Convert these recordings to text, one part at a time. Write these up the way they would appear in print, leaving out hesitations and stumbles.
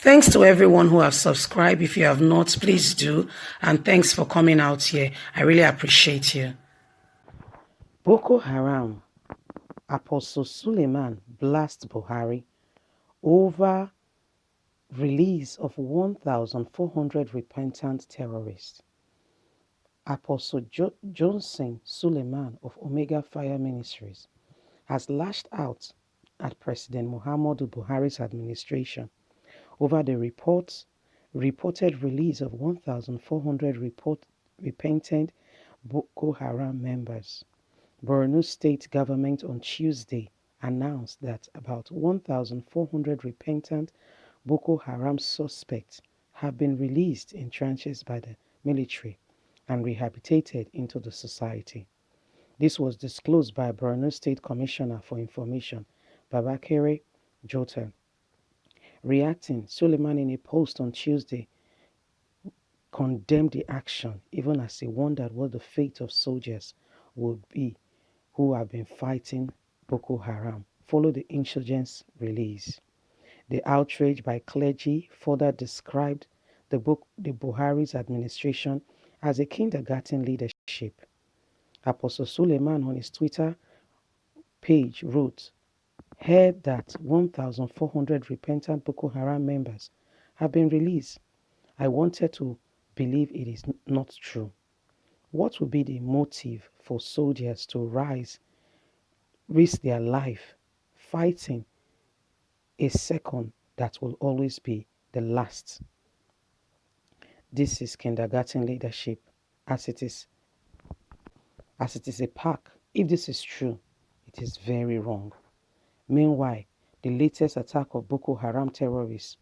Thanks to everyone who have subscribed. If you have not, please do. And thanks for coming out here. I really appreciate you. Boko Haram. Apostle Suleman blasts Buhari over release of 1,400 repentant terrorists. Apostle Johnson Suleman of Omega Fire Ministries has lashed out at President Muhammadu Buhari's administration over the reported release of 1,400 repentant Boko Haram members. Borno State government on Tuesday announced that about 1,400 repentant Boko Haram suspects have been released in tranches by the military and rehabilitated into the society. This was disclosed by Borno State Commissioner for Information, Babakere Jota. Reacting, Suleman in a post on Tuesday condemned the action, even as he wondered what the fate of soldiers would be who have been fighting Boko Haram following the insurgents' release. The outrage by clergy further described the Buhari's administration as a kindergarten leadership. Apostle Suleman on his Twitter page wrote, "Heard that 1,400 repentant Boko Haram members have been released. I wanted to believe it is not true. What would be the motive for soldiers to risk their life, fighting a second that will always be the last?" This is kindergarten leadership, as it is a pack. If this is true, it is very wrong. Meanwhile, the latest attack of Boko Haram terrorists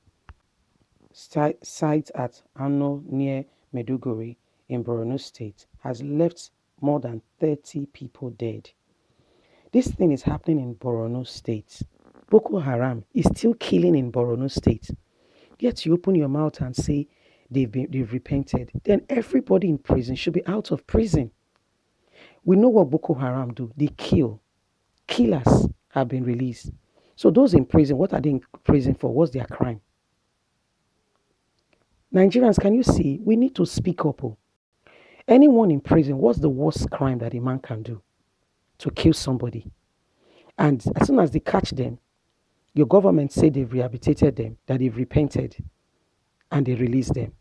site at Ano near Maiduguri in Borno State has left more than 30 people dead. This thing is happening in Borno State. Boko Haram is still killing in Borno State. Yet you open your mouth and say they've repented. Then everybody in prison should be out of prison. We know what Boko Haram do. They kill. Killers have been released. So those in prison, what are they in prison for? What's their crime? Nigerians, can you see? We need to speak up. Anyone in prison, what's the worst crime that a man can do? To kill somebody. And as soon as they catch them, your government say they've rehabilitated them, that they've repented, and they release them.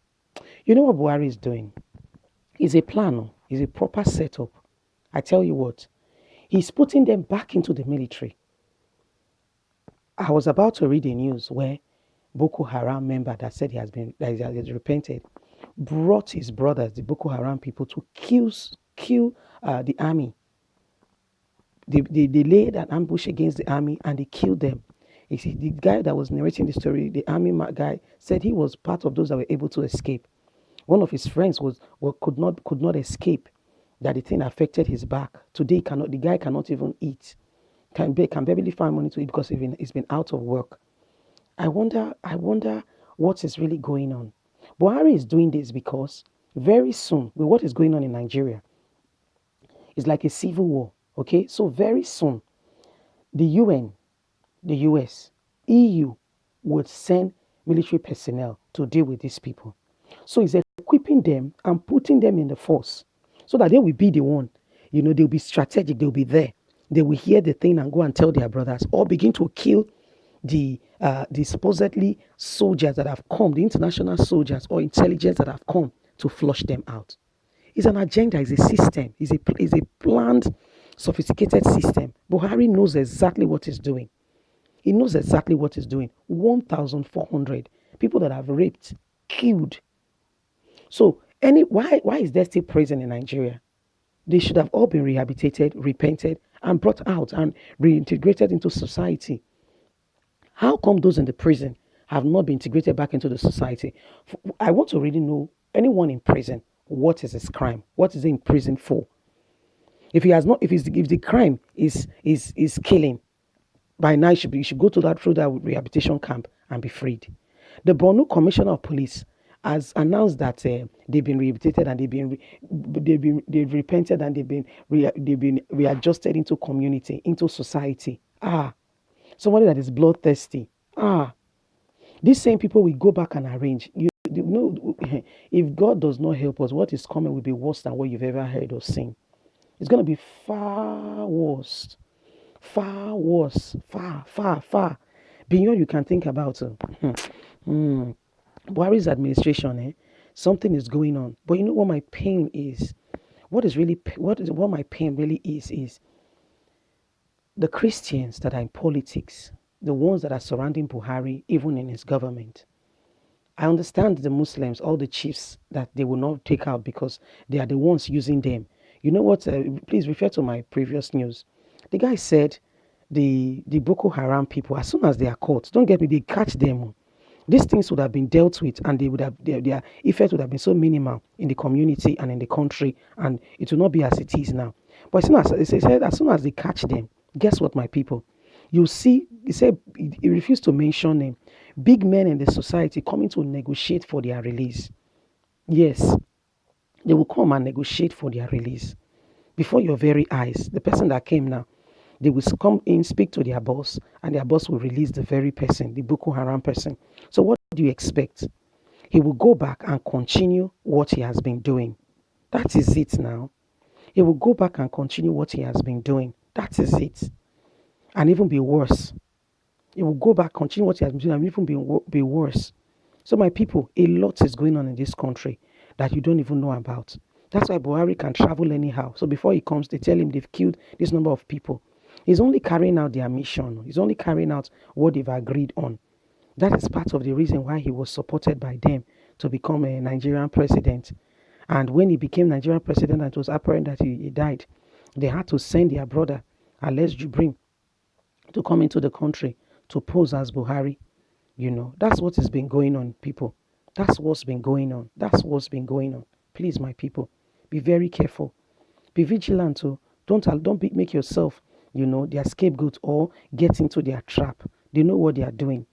You know what Buhari is doing? It's a plan. It's a proper setup. I tell you what, he's putting them back into the military. I was about to read the news where Boko Haram member that said he has repented, brought his brothers, the Boko Haram people, to kill the army. They laid an ambush against the army and they killed them. You see, the guy that was narrating the story, the army guy, said he was part of those that were able to escape. One of his friends could not escape. That the thing affected his back. Today, the guy cannot even eat. Can barely find money to eat because he's been out of work. I wonder what is really going on. Buhari is doing this because very soon, with what is going on in Nigeria, it's like a civil war. Okay, so very soon, the UN, the US, EU would send military personnel to deal with these people. So he's equipping them and putting them in the force so that they will be the one. They'll be strategic. They'll be there. They will hear the thing and go and tell their brothers or begin to kill the supposedly soldiers that have come, the international soldiers or intelligence that have come to flush them out. It's an agenda. It's a system. It's a planned, sophisticated system. Buhari knows exactly what he's doing. He knows exactly what he's doing. 1,400 people that have raped, killed. So why is there still prison in Nigeria? They should have all been rehabilitated, repented, and brought out and reintegrated into society. How come those in the prison have not been integrated back into the society? I want to really know anyone in prison, what is his crime? What is he in prison for? If the crime is killing, by now you should go through that rehabilitation camp and be freed. The Borno Commissioner of Police has announced that they've been rehabilitated and they've repented and they've been readjusted into community, into society. Somebody that is bloodthirsty. These same people will go back and arrange. You know, if God does not help us, what is coming will be worse than what you've ever heard or seen. It's going to be far worse, far worse, far beyond you can think about. Hmm. Buhari's administration, something is going on. But you know what my pain is? What my pain really is the Christians that are in politics, the ones that are surrounding Buhari, even in his government. I understand the Muslims, all the chiefs, that they will not take out because they are the ones using them. You know what? Please refer to my previous news. The guy said the Boko Haram people, as soon as they are caught, don't get me, they catch them. These things would have been dealt with, and they would have their effect would have been so minimal in the community and in the country, and it will not be as it is now. But as soon as they catch them, guess what, my people? You see, he said he refused to mention them. Big men in the society coming to negotiate for their release. Yes, they will come and negotiate for their release before your very eyes. The person that came now, they will come in, speak to their boss, and their boss will release the very person, the Boko Haram person. So what do you expect? He will go back and continue what he has been doing. That is it now. He will go back and continue what he has been doing. That is it. And even be worse. He will go back, continue what he has been doing, and even be worse. So, my people, a lot is going on in this country that you don't even know about. That's why Buhari can travel anyhow. So, before he comes, they tell him they've killed this number of people. He's only carrying out their mission, he's only carrying out what they've agreed on. That is part of the reason why he was supported by them to become a Nigerian president. And when he became Nigerian president and it was apparent that he died, they had to send their brother, Alex Jubrin, to come into the country to pose as Buhari. That's what has been going on, people. That's what's been going on. That's what's been going on. Please, my people, be very careful. Be vigilant. Oh. Don't make yourself, their scapegoat or get into their trap. They know what they are doing.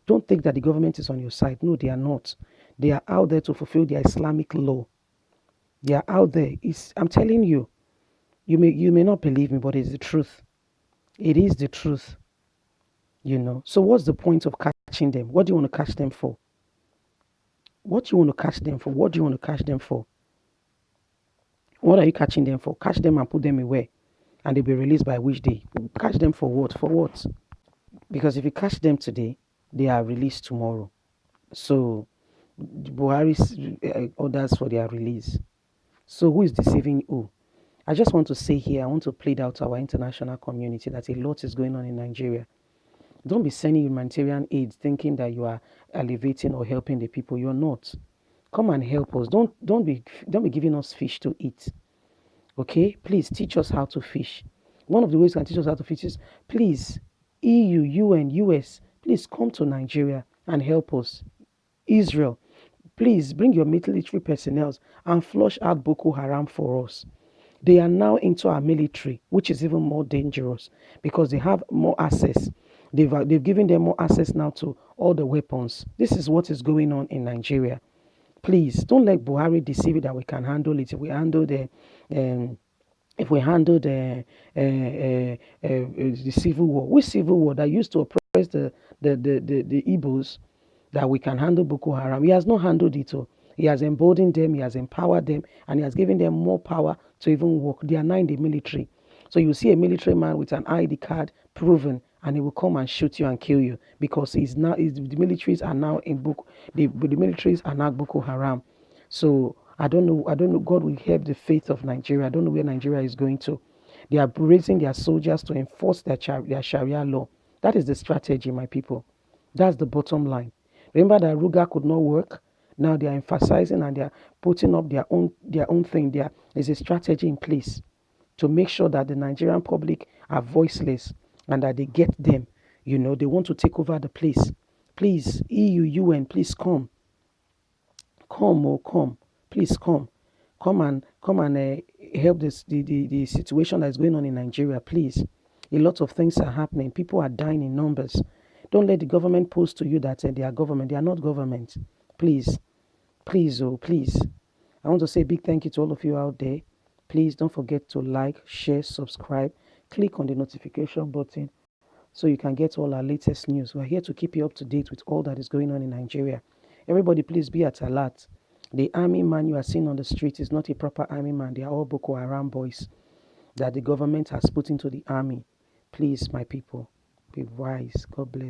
Don't think that the government is on your side. No, they are not. They are out there to fulfill their Islamic law. They are out there. I'm telling you, you may not believe me, but it's the truth. It is the truth. So what's the point of catching them? What do you want to catch them for? What do you want to catch them for? What do you want to catch them for? What are you catching them for? Catch them and put them away. And they'll be released by which day? Catch them for what? For what? Because if you catch them today, they are released tomorrow. So Buhari's orders for their release. So who is deceiving who? I just want to say here, I want to plead out to our international community that a lot is going on in Nigeria. Don't be sending humanitarian aid thinking that you are elevating or helping the people. You're not. Come and help us. Don't be giving us fish to eat. Okay? Please teach us how to fish. One of the ways you can teach us how to fish is, please, EU, UN, US, please come to Nigeria and help us. Israel, please bring your military personnel and flush out Boko Haram for us. They are now into our military, which is even more dangerous because they have more access. They've given them more access now to all the weapons. This is what is going on in Nigeria. Please don't let Buhari deceive you that we can handle it. If we handle the civil war, which civil war that used to oppress the Igbos, that we can handle Boko Haram. He has not handled it all. He has emboldened them, he has empowered them, and he has given them more power to even work. They are now in the military. So you see a military man with an ID card proven, and he will come and shoot you and kill you because the militaries are now in the militaries are now Boko Haram. So I don't know. God will help the faith of Nigeria. I don't know where Nigeria is going to. They are raising their soldiers to enforce their Sharia law. That is the strategy, my people. That's the bottom line. Remember that Ruga could not work. Now they are emphasizing and they are putting up their own thing. There is a strategy in place to make sure that the Nigerian public are voiceless and that they get them. They want to take over the place. Please, EU, UN, please come. Come. Please come. Come and help the situation that is going on in Nigeria, please. A lot of things are happening. People are dying in numbers. Don't let the government post to you that they are government. They are not government. Please. Please, oh, please. I want to say a big thank you to all of you out there. Please don't forget to like, share, subscribe. Click on the notification button so you can get all our latest news. We're here to keep you up to date with all that is going on in Nigeria. Everybody, please be at alert. The army man you are seeing on the street is not a proper army man. They are all Boko Haram boys that the government has put into the army. Please, my people, be wise. God bless.